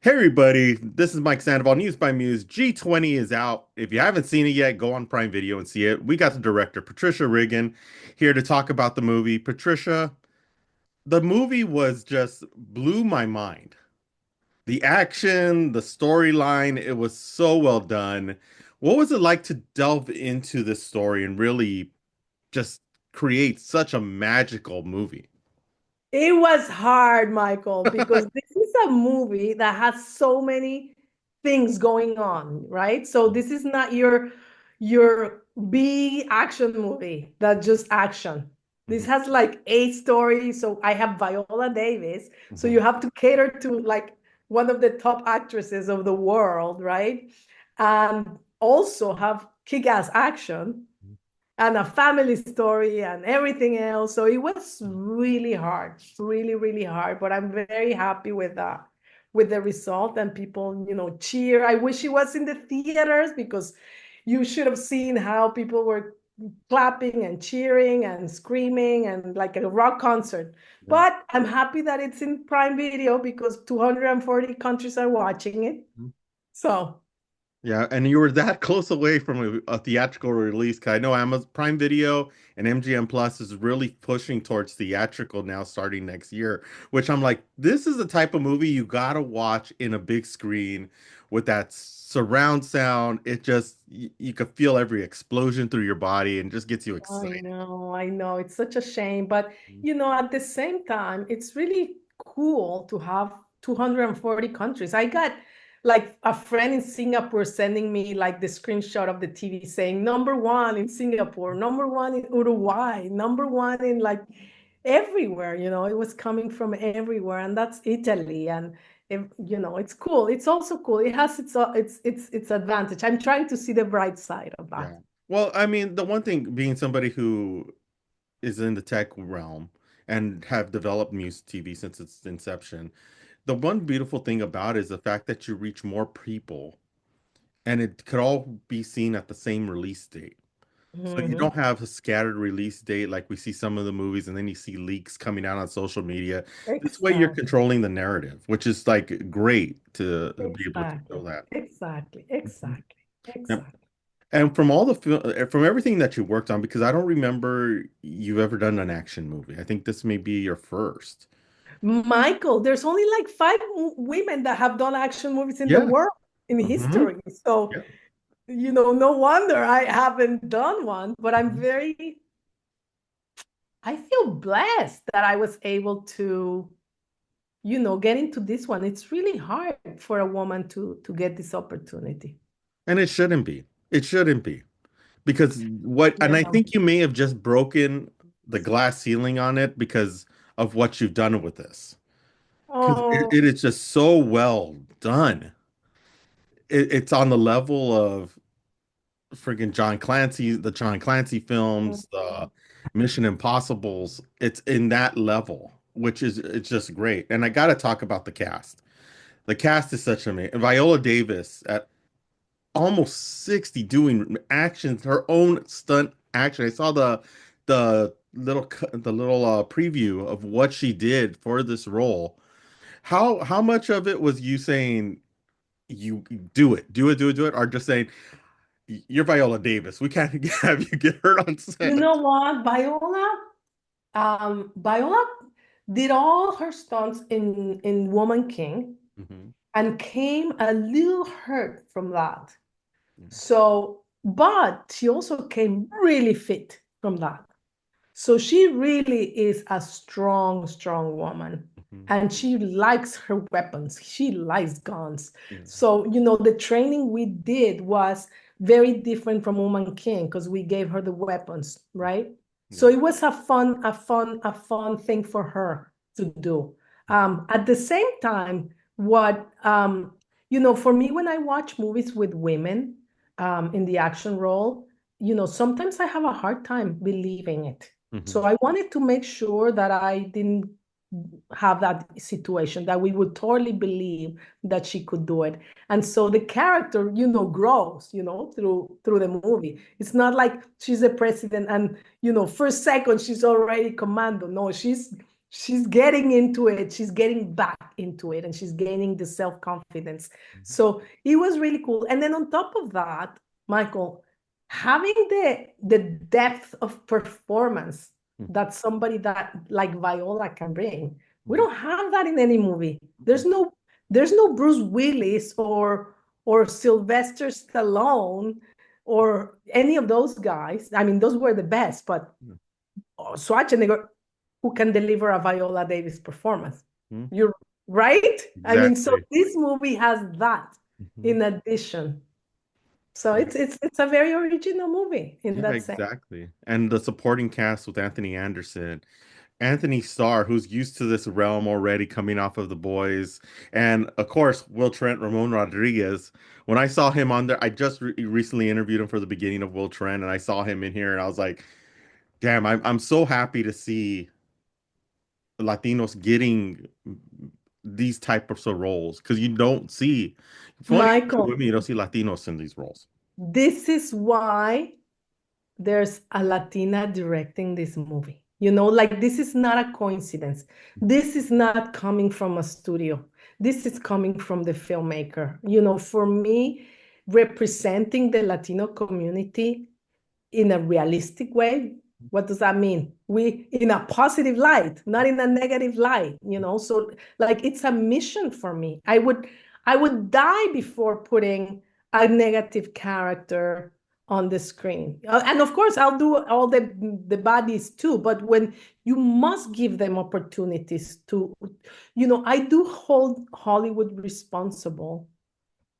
Hey everybody, this is Mike Sandoval, News by Muse. G20 is out. If you haven't seen it yet, go on Prime Video and see it. We got the director, Patricia Riggen, here to talk about the movie. Patricia, the movie was just blew my mind. The action, the storyline, it was so well done. What was it like to delve into this story and really just create such a magical movie? It was hard, Michael, because this is a movie that has so many things going on, right? So this is not your big action movie that just action. This Mhm, has like a story. So I have Viola Davis. So mhm. you have to cater to like one of the top actresses of the world, right? And also have kick-ass action and a family story and everything else. So it was really hard, really, really hard. But I'm very happy with the result and people, cheer. I wish it was in the theaters because you should have seen how people were clapping and cheering and screaming and like a rock concert. Yeah. But I'm happy that it's in Prime Video because 240 countries are watching it. So Yeah, and you were that close away from a theatrical release. 'Cause I know Amazon Prime Video and MGM Plus is really pushing towards theatrical now starting next year, which I'm like, this is the type of movie you gotta watch in a big screen with that surround sound. It just you could feel every explosion through your body and just gets you excited. I know. It's such a shame. But, at the same time, it's really cool to have 240 countries. I got like a friend in Singapore sending me like the screenshot of the TV saying number one in Singapore, number one in Uruguay, number one in like everywhere, it was coming from everywhere. And that's Italy. And, it's cool. It's also cool. It has its advantage. I'm trying to see the bright side of that. Yeah. Well, I mean, the one thing being somebody who is in the tech realm and have developed Muse TV since its inception. The one beautiful thing about it is the fact that you reach more people and it could all be seen at the same release date. So you don't Mhm. have a scattered release date like we see some of the movies, and then you see leaks coming out on social media. This way you're Exactly. controlling the narrative, which is like great to be able to Exactly. show that. Exactly. Mhm. Exactly. Yep. Exactly. And from all the from everything that you worked on, because I don't remember you've ever done an action movie. I think this may be your first. Michael, there's only like five women that have done action movies in the Yeah. world in Hmm. history. So, Yeah. no wonder I haven't done one, but Mhm. I feel blessed that I was able to, get into this one. It's really hard for a woman to get this opportunity. And it shouldn't be. It shouldn't be. Because and I Yeah. think you may have just broken the glass ceiling on it because of what you've done with this. Because Oh, it is just so well done. It's on the level of friggin' the John Clancy films, the Mission Impossibles. It's in that level, which is it's just great. And I got to talk about the cast. The cast is such amazing. Viola Davis at almost 60 doing actions, her own stunt action. I saw the little preview of what she did for this role. How much of it was you saying you do it, or just saying you're Viola Davis. We can't have you get hurt on you set. know what? Viola did all her stunts in Woman King Hmm. and came a little hurt from that. So, but she also came really fit from that. So she really is a strong, strong woman. Hmm. And she likes her weapons. She likes guns. Yeah. So, the training we did was very different from Woman King because we gave her the weapons, right? So Yeah. it was a fun thing for her to do. At the same time, for me, when I watch movies with women in the action role, sometimes I have a hard time believing it. So Hmm. I wanted to make sure that I didn't have that situation, that we would totally believe that she could do it. And so the character, grows, through the movie. It's not like she's a president and, first second she's already commando. No, she's getting into it. She's getting back into it, and she's gaining the self-confidence. So it was really cool. And then on top of that, Michael, having the depth of performance that somebody that like Viola can bring, we don't have that in any movie. There's no Bruce Willis or Sylvester Stallone or any of those guys. I mean, those were the best, but Schwarzenegger who can deliver a Viola Davis performance. Mhm. You're right. I mean, so Exactly. this movie has that Mhm. in addition. So Yeah. it's a very original movie in Yeah, that sense. exactly. And the supporting cast with Anthony Anderson, Anthony Starr, who's used to this realm already coming off of The Boys, and of course, Will Trent, Ramon Rodriguez. When I saw him on there, I just recently interviewed him for the beginning of Will Trent, and I saw him in here, and I was like, damn, I'm so happy to see Latinos getting these types of roles because you don't see, funny Michael, women, you don't see Latinos in these roles. this is why there's a Latina directing this movie. Like this is not a coincidence. This is not coming from a studio. This is coming from the filmmaker. For me, representing the Latino community in a realistic way. What does that mean? We in a positive light, not in a negative light. So like it's a mission for me. I would die before putting a negative character on the screen. And of course, I'll do all the bodies too, but when you must give them opportunities I do hold Hollywood responsible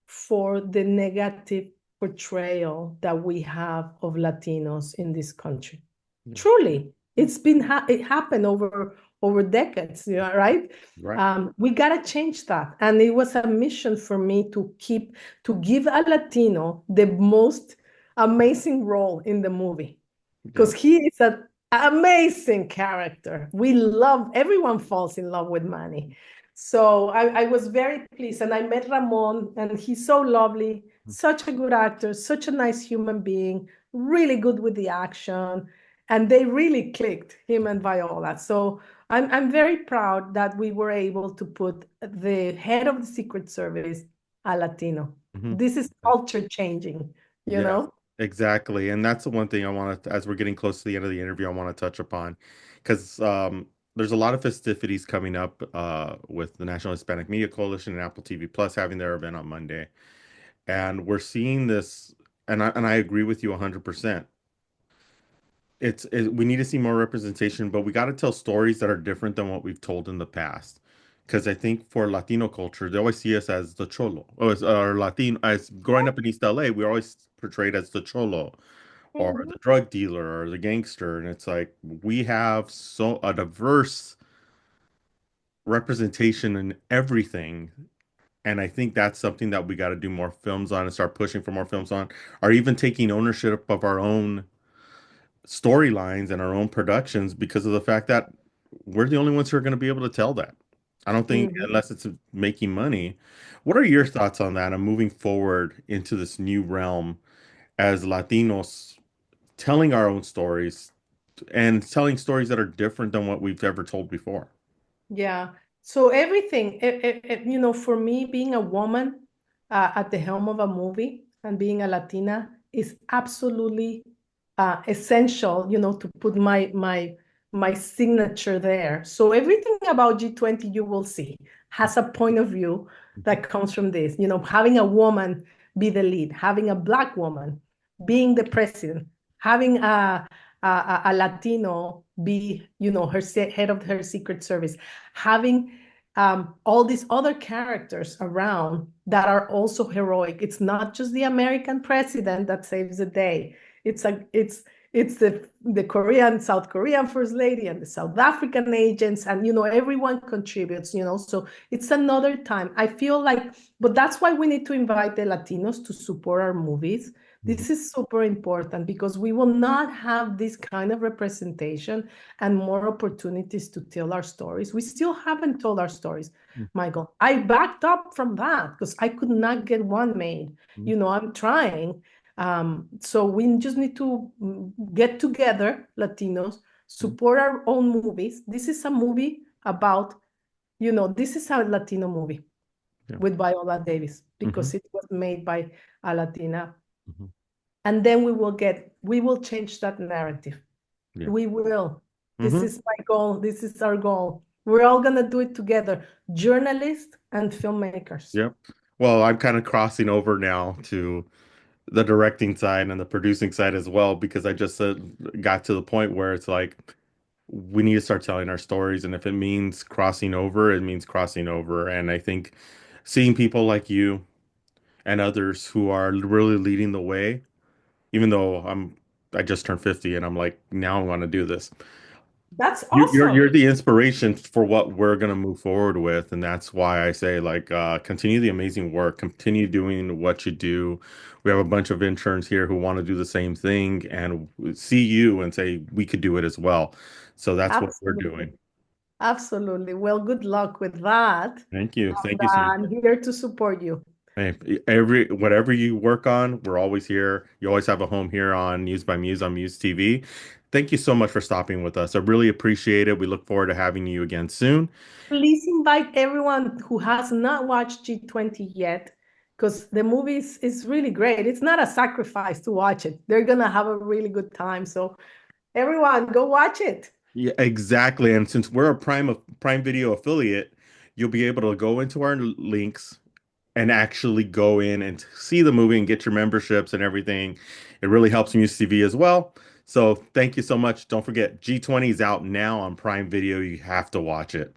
for the negative portrayal that we have of Latinos in this country. Yeah. Truly, it happened over decades, right? Right. We gotta change that, and it was a mission for me to give a Latino the most amazing role in the movie Yeah. because he is an amazing character. Everyone falls in love with Manny. So I was very pleased. And I met Ramon, and he's so lovely, such a good actor, such a nice human being, really good with the action. And they really clicked, him and Viola. So I'm very proud that we were able to put the head of the Secret Service a Latino. Mhm. This is culture changing, you Yeah, know? exactly. And that's the one thing I want to, as we're getting close to the end of the interview, I want to touch upon because there's a lot of festivities coming up with the National Hispanic Media Coalition and Apple TV Plus having their event on Monday. And we're seeing this, and I agree with you 100%. We need to see more representation, but we got to tell stories that are different than what we've told in the past. Because I think for Latino culture, they always see us as the cholo, or Latino. As growing up in East LA, we're always portrayed as the cholo, or Mhm. the drug dealer, or the gangster, and it's like we have so a diverse representation in everything. And I think that's something that we got to do more films on and start pushing for more films on, or even taking ownership of our own storylines and our own productions because of the fact that we're the only ones who are going to be able to tell that. I don't think Mhm. unless it's making money. What are your thoughts on that and moving forward into this new realm as Latinos telling our own stories and telling stories that are different than what we've ever told before? Yeah. So everything, for me, being a woman at the helm of a movie and being a Latina is absolutely essential, to put my signature there. So everything about G20 you will see has a point of view that comes from this. Having a woman be the lead, having a Black woman being the president, having a Latino be, head of her Secret Service, having all these other characters around that are also heroic. It's not just the American president that saves the day. It's the Korean, South Korean first lady and the South African agents, and everyone contributes. So it's another time. I feel like, but that's why we need to invite the Latinos to support our movies. Mhm. This is super important because we will not have this kind of representation and more opportunities to tell our stories. We still haven't told our stories, Michael. I backed up from that because I could not get one made. Mhm. I'm trying. So we just need to get together, Latinos, support our own movies. This is a movie about, this is a Latino movie Yeah. with Viola Davis Hmm. because it was made by a Latina. Hmm. And then we will change that narrative. Yeah. We will. This Hmm. is my goal. This is our goal. We're all going to do it together, journalists and filmmakers. Yep. Well, I'm kind of crossing over now to the directing side and the producing side as well because I just got to the point where it's like we need to start telling our stories, and if it means crossing over, it means crossing over. And I think seeing people like you and others who are really leading the way, even though I just turned 50 and I'm like, now I want to do this. That's You're awesome. the inspiration for what we're gonna move forward with, and that's why I say like continue the amazing work, continue doing what you do. We have a bunch of interns here who want to do the same thing and see you and say we could do it as well. So that's what we're Absolutely. doing. Absolutely. Well, good luck with that. Thank you. And Thank you so much. I'm here to support you. Hey, every whatever you work on, we're always here. You always have a home here on Muse by Muse on Muse TV. Thank you so much for stopping with us. I really appreciate it. We look forward to having you again soon. Please invite everyone who has not watched G20 yet, because the movie is really great. It's not a sacrifice to watch it. They're going to have a really good time. So everyone, go watch it. Yeah, exactly. And since we're a Prime Video affiliate, you'll be able to go into our links and actually go in and see the movie and get your memberships and everything. It really helps Muse TV as well. So thank you so much. Don't forget, G20 is out now on Prime Video. You have to watch it.